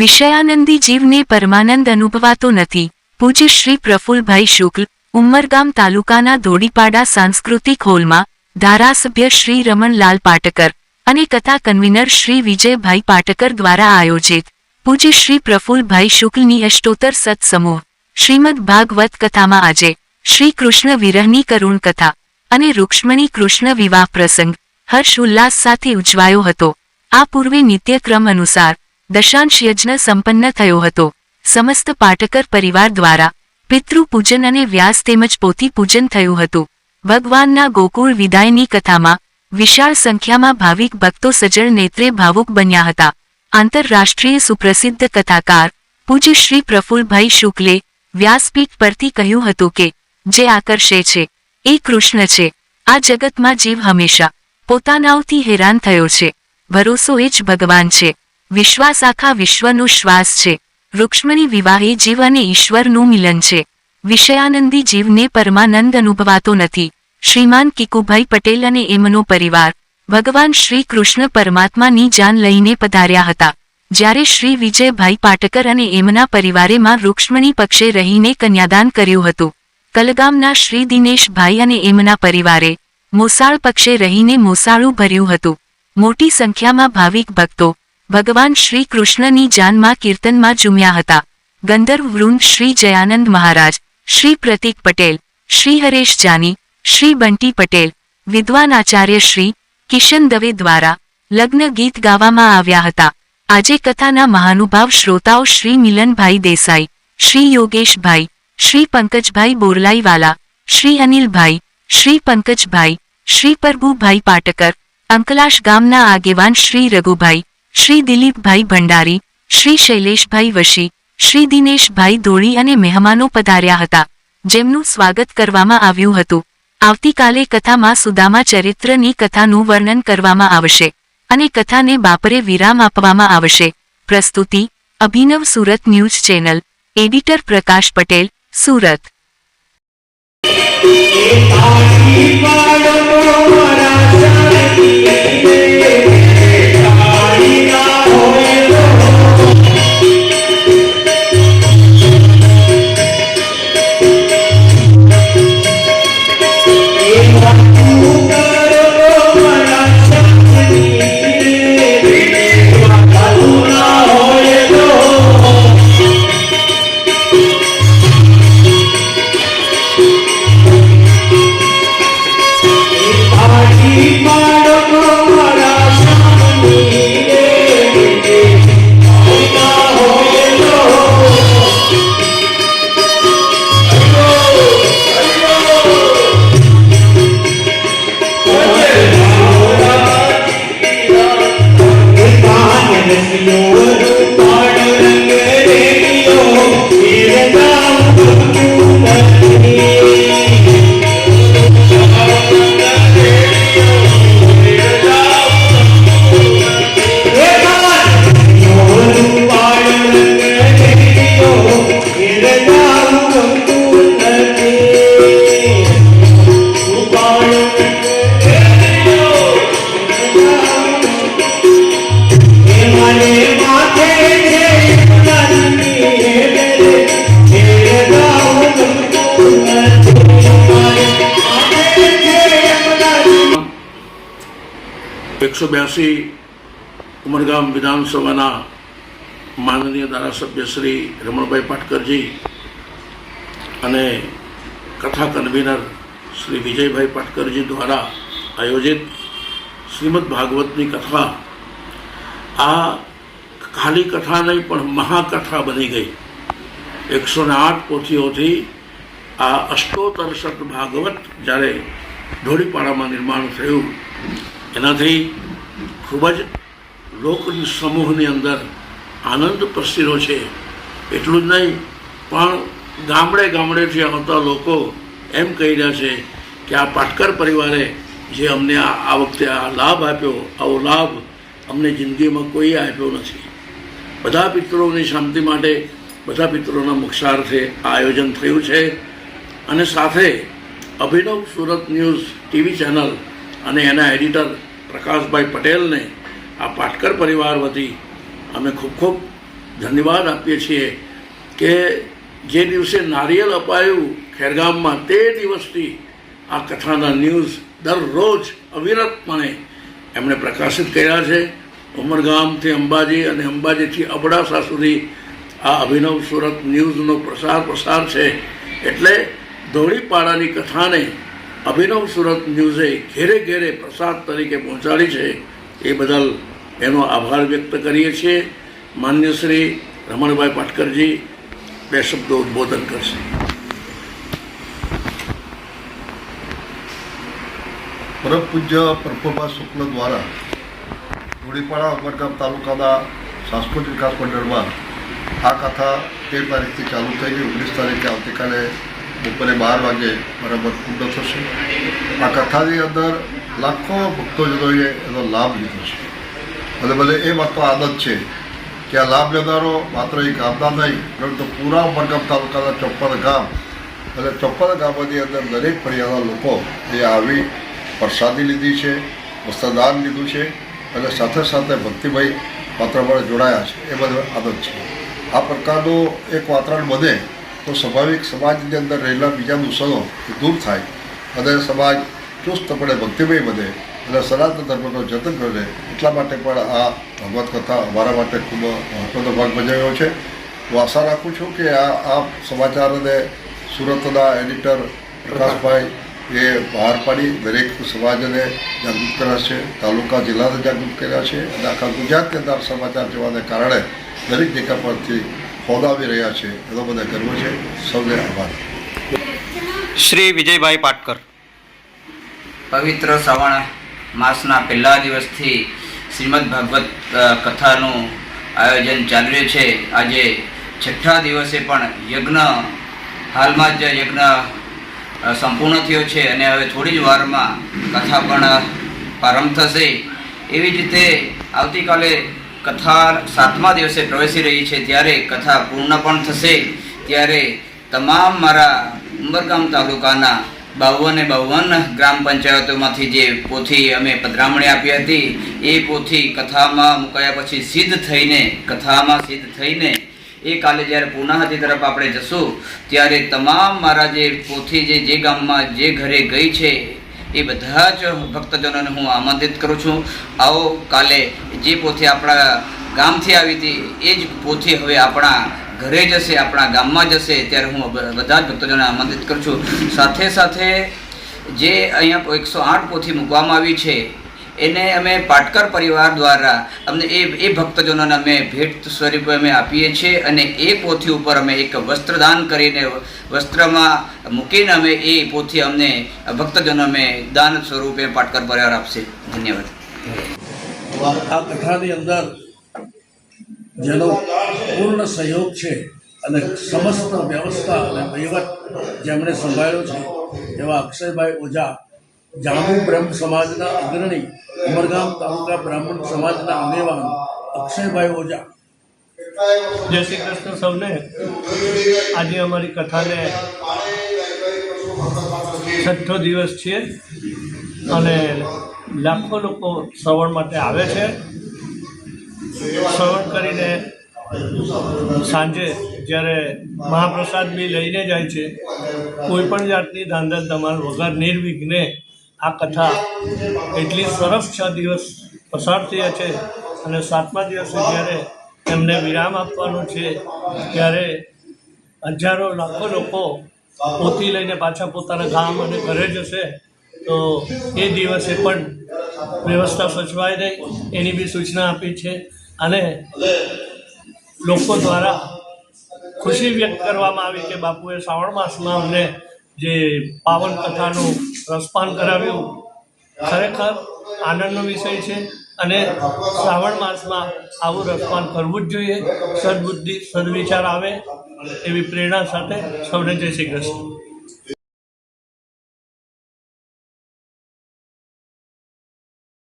વિષયાનંદી જીવને પરમાનંદ અનુભવાતો નથી. પૂજ્ય શ્રી પ્રફુલભાઈ શુક્લ, ઉમરગામ તાલુકાના ધોડીપાડા સાંસ્કૃતિક હોલમાં ધારાસભ્ય શ્રી રમણલાલ પાટકર અને કથા કન્વીનર શ્રી વિજયભાઈ પાટકર દ્વારા આયોજિત પૂજ્ય શ્રી પ્રફુલભાઈ શુક્લની અષ્ટોત્તર સત્સમૂહ શ્રીમદ ભાગવત કથામાં આજે શ્રી કૃષ્ણ વિરહની કરુણ કથા અને રૂક્ષ્મણી કૃષ્ણ વિવાહ પ્રસંગ હર્ષ ઉલ્લાસ સાથે ઉજવાયો હતો. આ પૂર્વે નિત્યક્રમ અનુસાર દશાંશ યજ્ઞ સંપન્ન થયો હતો. સમસ્ત પાટકર પરિવાર દ્વારા પિતૃ પૂજન અને વ્યાસ તેમજ પોથી પૂજન થયું હતું. ભગવાનના ગોકુળ વિદાયની કથામાં વિશાળ સંખ્યામાં ભાવિક ભક્તો સજળ નેત્રે ભાવુક બન્યા હતા. આંતરરાષ્ટ્રીય સુપ્રસિદ્ધ કથાકાર પૂજ્ય શ્રી પ્રફુલભાઈ શુક્લે વ્યાસપીઠ પરથી કહ્યું હતું કે જે આકર્ષે છે એ કૃષ્ણ છે. આ જગતમાં જીવ હંમેશા પોતાનાઓથી હેરાન થયો છે. ભરોસો એ જ ભગવાન છે. વિશ્વાસ આખા વિશ્વનો શ્વાસ છે. રૂક્ષ્મણી વિવાહ એ જીવ અને ઈશ્વરનું મિલન છે. વિષયાનંદી જીવને પરમાનંદ અનુભવાતો નથી. શ્રીમાન કિકુભાઈ પટેલ અને એમનો પરિવાર ભગવાન શ્રી કૃષ્ણ પરમાત્માની જાન લઈને પધાર્યા હતા. જ્યારે શ્રી વિજયભાઈ પાટકર અને એમના પરિવારે માં રૂક્ષ્મણી પક્ષે રહીને કન્યાદાન કર્યું હતું. કલગામના શ્રી દિનેશભાઈ અને એમના પરિવારે મોસાળ પક્ષે રહીને મોસાળું ભર્યું હતું. મોટી સંખ્યામાં ભાવિક ભક્તો ભગવાન શ્રી કૃષ્ણની જાનમાં કીર્તનમાં ઝૂમ્યા હતા. ગંધર્વ વૃંદ શ્રી જયાનંદ મહારાજ, શ્રી પ્રતીક પટેલ, શ્રી હરેશ જાની, શ્રી બંટી પટેલ, વિદ્વાન આચાર્ય શ્રી કિશન દવે દ્વારા લગ્ન ગીત ગાવામાં આવ્યા હતા. આજે કથાના મહાનુભાવ શ્રોતાઓ શ્રી મિલનભાઈ દેસાઈ, શ્રી યોગેશભાઈ, શ્રી પંકજભાઈ બોરલાઈવાલા, શ્રી અનિલભાઈ, શ્રી પંકજભાઈ, શ્રી પ્રભુભાઈ પાટકર, અંકલાશ ગામના આગેવાન શ્રી રઘુભાઈ, શ્રી દિલીપભાઈ ભંડારી, શ્રી શૈલેષભાઈ વશી, શ્રી દિનેશભાઈ ધોળી અને મહેમાનો પધાર્યા હતા, જેમનું સ્વાગત કરવામાં આવ્યું હતું. આવતીકાલે કથામાં સુદામા ચરિત્રની કથાનું વર્ણન કરવામાં આવશે અને કથાને બાપરે વિરામ આપવામાં આવશે. પ્રસ્તુતિ અભિનવ સુરત ન્યૂઝ ચેનલ. એડિટર પ્રકાશ પટેલ, સુરત. ઉમરગામ વિધાનસભાના માનનીય ધારાસભ્ય શ્રી રમણભાઈ પાટકરજી અને કથા કન્વીનર શ્રી વિજયભાઈ પાટકરજી દ્વારા આયોજિત શ્રીમદ ભાગવતની કથા આ ખાલી કથા નહીં પણ મહાકથા બની ગઈ. 108 પોથીઓથી આ અષ્ટોત્તર સત ભાગવત જ્યારે ધોળીપાડામાં નિર્માણ થયું એનાથી ખૂબ જ લોક સમૂહની અંદર આનંદ પ્રસર્યો છે. એટલું જ નહીં પણ ગામડે ગામડેથી આવતા લોકો એમ કહી રહ્યા છે કે આ પાટકર પરિવારે જે અમને આ વખતે આ લાભ આપ્યો, આવો લાભ અમને જિંદગીમાં કોઈ આપ્યો નથી. બધા પિતૃઓની શાંતિ માટે, બધા પિતૃઓના મોક્ષાર્થે આ આયોજન થયું છે. અને સાથે અભિનવ સુરત ન્યૂઝ ટીવી ચેનલ અને એના એડિટર પ્રકાશભાઈ પટેલને આ પાટકર પરિવાર વતી અમે ખૂબ ખૂબ ધન્યવાદ આપીએ છીએ કે જે દિવસે નારિયેલ અપાયું ખેરગામમાં તે દિવસથી આ કથાના ન્યૂઝ દરરોજ અવિરતપણે એમણે પ્રકાશિત કર્યા છે. ઉમરગામથી અંબાજી અને અંબાજીથી અબડાસા સુધી આ અભિનવ સુરત ન્યૂઝનો પ્રસાર છે. એટલે ધોળીપાડાની કથાને અભિનવ સુરત ન્યૂઝે ઘેરે ઘેરે પ્રસાદ તરીકે પહોંચાડી છે. એ બદલ એનો આભાર વ્યક્ત કરીએ છીએ. માન્ય શ્રી રમણભાઈ પાટકરજી 2 શબ્દો ઉદ્બોધન કરશે. પરમ પૂજ્ય પ્રફુલભાઈ શુક્લ દ્વારા ધોળીપાડા ઉમરગામ તાલુકાના સાંસ્કૃતિક વિકાસ મંડળમાં આ કથા 13 તારીખથી ચાલુ થઈ ગઈ. 19 તારીખે આવતીકાલે બપોરે 12 વાગે બરાબર પૂર્ણ થશે. આ કથાની અંદર લાખો ભક્તોજનોએ એનો લાભ લીધો છે અને ભલે એ વાતનો આનંદ છે કે આ લાભ લેનારો માત્ર એક ગામના નહીં પરંતુ પૂરા ઉમરગામ તાલુકાના 54 ગામ અને 54 ગામોની અંદર દરેક ફળિયાના લોકો એ આવી પ્રસાદી લીધી છે, વસ્ત્રદાન લીધું છે અને સાથે સાથે ભક્તિમય વાતાવરણ જોડાયા છે. એ બધો આનંદ છે. આ પ્રકારનું એક વાતાવરણ બને તો સ્વાભાવિક સમાજની અંદર રહેલા બીજા દૂષણો દૂર થાય અને સમાજ ચુસ્તપણે ભક્તિમય બને અને સનાતન ધર્મનો જતન કરે. એટલા માટે પણ આ ભગવત કથા અમારા માટે ખૂબ મહત્ત્વનો ભાગ ભજવ્યો છે. હું આશા રાખું છું કે આ સમાચારને સુરતના એડિટર પ્રકાશભાઈ એ બહાર પાડી દરેક સમાજને જાગૃત કર્યા છે, તાલુકા જિલ્લાને જાગૃત કર્યા છે અને આખા ગુજરાતની અંદર સમાચાર જોવાને કારણે દરેક જગ્યા પરથી ફોન આવી રહ્યા છે. એનો મને ગર્વ છે. સૌને આભાર. શ્રી વિજયભાઈ પાટકર. પવિત્ર શ્રાવણ માસના પહેલા દિવસથી શ્રીમદ ભાગવત કથાનું આયોજન ચાલી રહ્યું છે. આજે 6ઠ્ઠા દિવસે પણ યજ્ઞ હાલમાં જ યજ્ઞ સંપૂર્ણ થયો છે અને હવે થોડી જ વારમાં કથા પણ પ્રારંભ થશે. એવી જ રીતે આવતીકાલે કથા 7મા દિવસે પ્રવેશી રહી છે ત્યારે કથા પૂર્ણ પણ થશે. ત્યારે તમામ મારા ઉમરગામ તાલુકાના 52 ગ્રામ પંચાયતોમાંથી જે પોથી અમે પધરામણી આપી હતી એ પોથી કથામાં મુકાયા પછી કથામાં સિદ્ધ થઈને એ કાલે જ્યારે પૂર્ણાહુતિ તરફ આપણે જશું ત્યારે તમામ મારા જે પોથી જે ગામમાં જે ઘરે ગઈ છે એ બધા જ ભક્તજનોને હું આમંત્રિત કરું છું. આવો કાલે જે પોથી આપણા ગામથી આવી હતી એ જ પોથી હવે આપણા ઘરે જશે, આપણા ગામમાં જશે ત્યારે હું બધા જ ભક્તજનોને આમંત્રિત કરું છું. સાથે સાથે જે અહીંયા 108 પોથી મૂકવામાં આવી છે એને અમે પાટકર પરિવાર દ્વારા અમને એ ભક્તજનોને અમે ભેટ સ્વરૂપે અમે આપીએ છીએ અને એ પોથી ઉપર અમે એક વસ્ત્રદાન કરીને વસ્ત્રમાં મૂકીને અમે એ પોથી અમને ભક્તજનો અમે દાન સ્વરૂપે પાટકર પરિવાર આપશે. ધન્યવાદ. આ કથાની અંદર જેનો પૂર્ણ સહયોગ છે અને સમસ્ત વ્યવસ્થા અને વહીવટ જેમણે સંભાળ્યો છે એવા અક્ષયભાઈ ઓઝા, જાંબુ બ્રહ્મ સમાજના અગ્રણી, ઉમરગામ તાલુકા બ્રાહ્મણ સમાજના આગેવાન અક્ષયભાઈ ઓઝા. જય શ્રી કૃષ્ણ સૌને. આજે અમારી કથાને 6ઠ્ઠો દિવસ છે અને લાખો લોકો શ્રવણ માટે આવે છે. શ્રવણ કરીને સાંજે જ્યારે મહાપ્રસાદ બી લઈને જાય છે. કોઈ પણ જાતની ધાંધા ધમાલ વગર નિર્વિઘ્ને આ કથા એટલી સરસ 6 દિવસ પસાર થયા છે અને 7મા દિવસે જ્યારે એમને વિરામ આપવાનું છે ત્યારે હજારો લાખો લોકો પોથી લઈને પાછા પોતાના ગામ અને ઘરે જશે. તો એ દિવસે પણ વ્યવસ્થા સચવાય નહીં એની બી સૂચના આપી છે અને લોકો દ્વારા ખુશી વ્યક્ત કરવામાં આવી કે બાપુએ શ્રાવણ માસમાં અમને જે પાવન કથાનું રસપાન કરાવ્યું. ખરેખર આનંદનો વિષય છે અને શ્રાવણ માસમાં આવું રસપાન કરવું જ જોઈએ. સદબુદ્ધિ સદવિચાર આવે એવી પ્રેરણા સાથે સૌને જય શ્રી કૃષ્ણ.